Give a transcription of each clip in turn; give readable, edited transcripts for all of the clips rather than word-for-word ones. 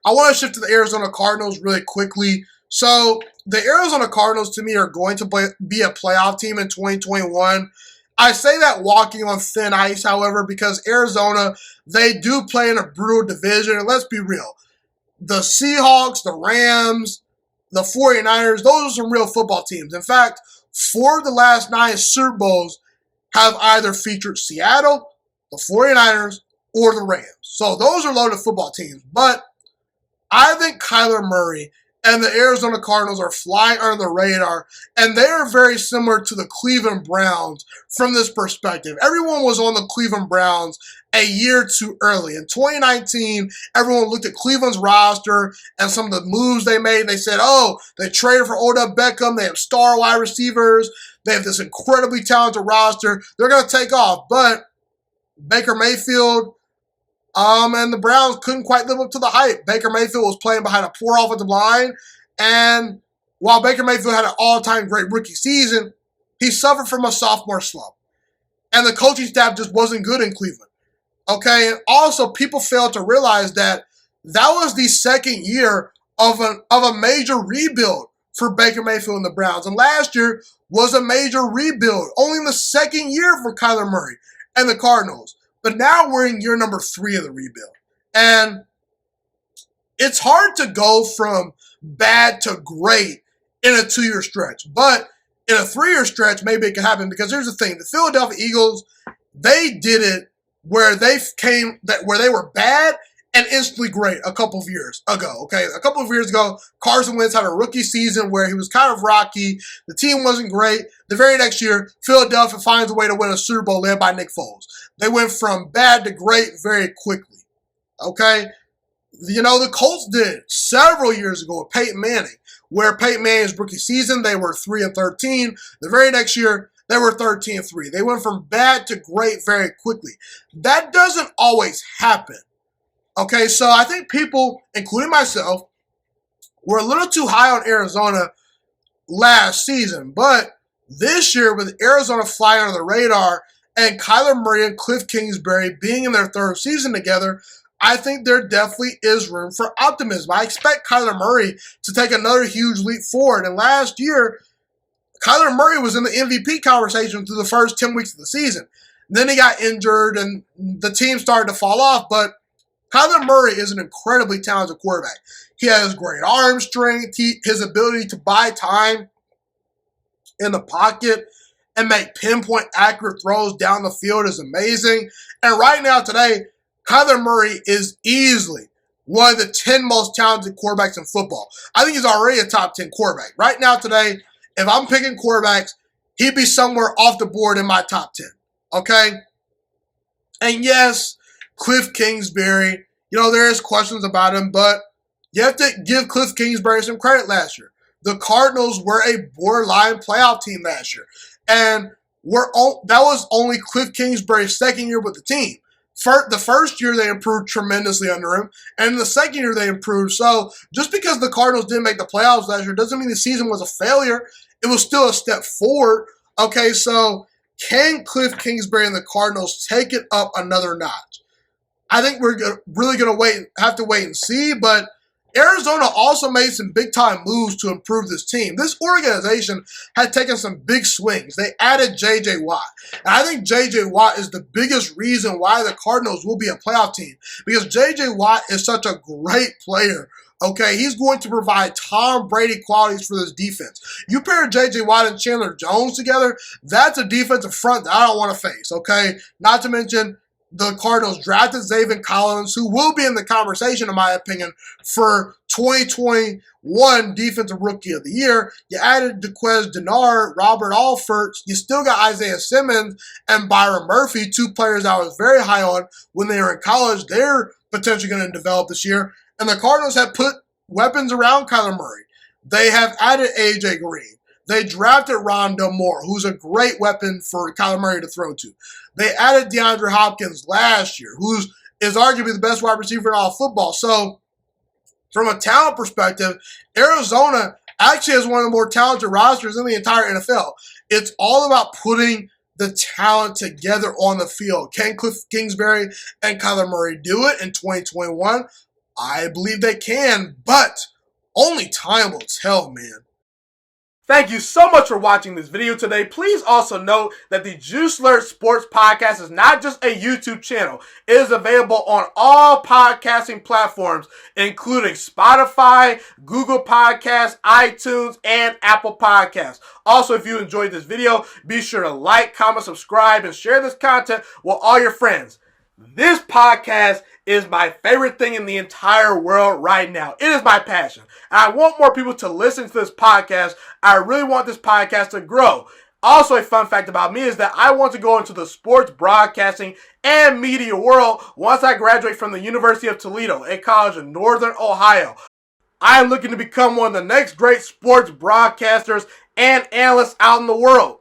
I want to shift to the Arizona Cardinals really quickly. So the Arizona Cardinals, to me, are going to be a playoff team in 2021. I say that walking on thin ice, however, because Arizona, they do play in a brutal division. And let's be real. The Seahawks, the Rams, the 49ers, those are some real football teams. In fact, 4 of the last 9 Super Bowls have either featured Seattle, the 49ers, or the Rams. So those are loaded football teams. But I think Kyler Murray and the Arizona Cardinals are flying under the radar, and they are very similar to the Cleveland Browns from this perspective. Everyone was on the Cleveland Browns a year too early. In 2019, everyone looked at Cleveland's roster and some of the moves they made. They said, oh, they traded for Odell Beckham. They have star wide receivers. They have this incredibly talented roster. They're going to take off. But Baker Mayfield and the Browns couldn't quite live up to the hype. Baker Mayfield was playing behind a poor offensive line. And while Baker Mayfield had an all-time great rookie season, he suffered from a sophomore slump. And the coaching staff just wasn't good in Cleveland. Okay, and also people failed to realize that was the second year of a major rebuild for Baker Mayfield and the Browns. And last year was a major rebuild, only in the second year for Kyler Murray and the Cardinals. But now we're in year number 3 of the rebuild. And it's hard to go from bad to great in a 2-year stretch. But in a 3-year stretch, maybe it can happen. Because here's the thing. The Philadelphia Eagles, they did it where they were bad and instantly great a couple of years ago. Okay, a couple of years ago, Carson Wentz had a rookie season where he was kind of rocky. The team wasn't great. The very next year, Philadelphia finds a way to win a Super Bowl led by Nick Foles. They went from bad to great very quickly. Okay, the Colts did several years ago with Peyton Manning, where Peyton Manning's rookie season they were 3-13. The very next year, they were 13-3. They went from bad to great very quickly. That doesn't always happen. Okay, so I think people, including myself, were a little too high on Arizona last season. But this year, with Arizona flying under the radar and Kyler Murray and Cliff Kingsbury being in their 3rd season together, I think there definitely is room for optimism. I expect Kyler Murray to take another huge leap forward. And last year, Kyler Murray was in the MVP conversation through the first 10 weeks of the season. Then he got injured and the team started to fall off. But Kyler Murray is an incredibly talented quarterback. He has great arm strength. His ability to buy time in the pocket and make pinpoint accurate throws down the field is amazing. And right now today, Kyler Murray is easily one of the 10 most talented quarterbacks in football. I think he's already a top 10 quarterback. Right now today, if I'm picking quarterbacks, he'd be somewhere off the board in my top 10. Okay? And yes, Cliff Kingsbury, there is questions about him, but you have to give Cliff Kingsbury some credit last year. The Cardinals were a borderline playoff team last year. And that was only Cliff Kingsbury's second year with the team. The first year, they improved tremendously under him. And the second year, they improved. So just because the Cardinals didn't make the playoffs last year doesn't mean the season was a failure. It was still a step forward. Okay, so can Cliff Kingsbury and the Cardinals take it up another notch? I think we're really going to have to wait and see. But Arizona also made some big-time moves to improve this team. This organization had taken some big swings. They added J.J. Watt. And I think J.J. Watt is the biggest reason why the Cardinals will be a playoff team, because J.J. Watt is such a great player. Okay, he's going to provide Tom Brady qualities for this defense. You pair J.J. Watt and Chandler Jones together, that's a defensive front that I don't want to face, okay? Not to mention the Cardinals drafted Zaven Collins, who will be in the conversation, in my opinion, for 2021 Defensive Rookie of the Year. You added DeQuez Denard, Robert Alford. You still got Isaiah Simmons and Byron Murphy, 2 players I was very high on when they were in college. They're potentially going to develop this year. And the Cardinals have put weapons around Kyler Murray. They have added A.J. Green. They drafted Rondo Moore, who's a great weapon for Kyler Murray to throw to. They added DeAndre Hopkins last year, who is arguably the best wide receiver in all of football. So, from a talent perspective, Arizona actually has one of the more talented rosters in the entire NFL. It's all about putting the talent together on the field. Can Cliff Kingsbury and Kyler Murray do it in 2021? I believe they can, but only time will tell, man. Thank you so much for watching this video today. Please also note that the Juiciest Sports Podcast is not just a YouTube channel. It is available on all podcasting platforms, including Spotify, Google Podcasts, iTunes, and Apple Podcasts. Also, if you enjoyed this video, be sure to like, comment, subscribe, and share this content with all your friends. This podcast is my favorite thing in the entire world right now. It is my passion. And I want more people to listen to this podcast. I really want this podcast to grow. Also, a fun fact about me is that I want to go into the sports broadcasting and media world once I graduate from the University of Toledo, a college in Northern Ohio. I am looking to become one of the next great sports broadcasters and analysts out in the world.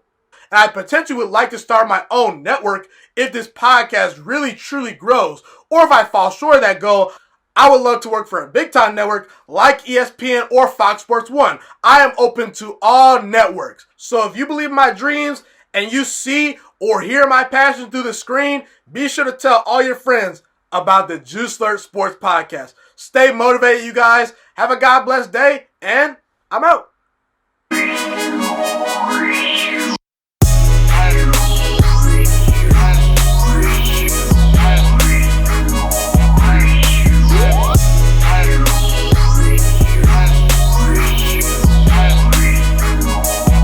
And I potentially would like to start my own network if this podcast really truly grows. Or if I fall short of that goal, I would love to work for a big time network like ESPN or Fox Sports 1. I am open to all networks. So if you believe in my dreams and you see or hear my passion through the screen, be sure to tell all your friends about the Juiciest Sports Podcast. Stay motivated, you guys. Have a God bless day, and I'm out.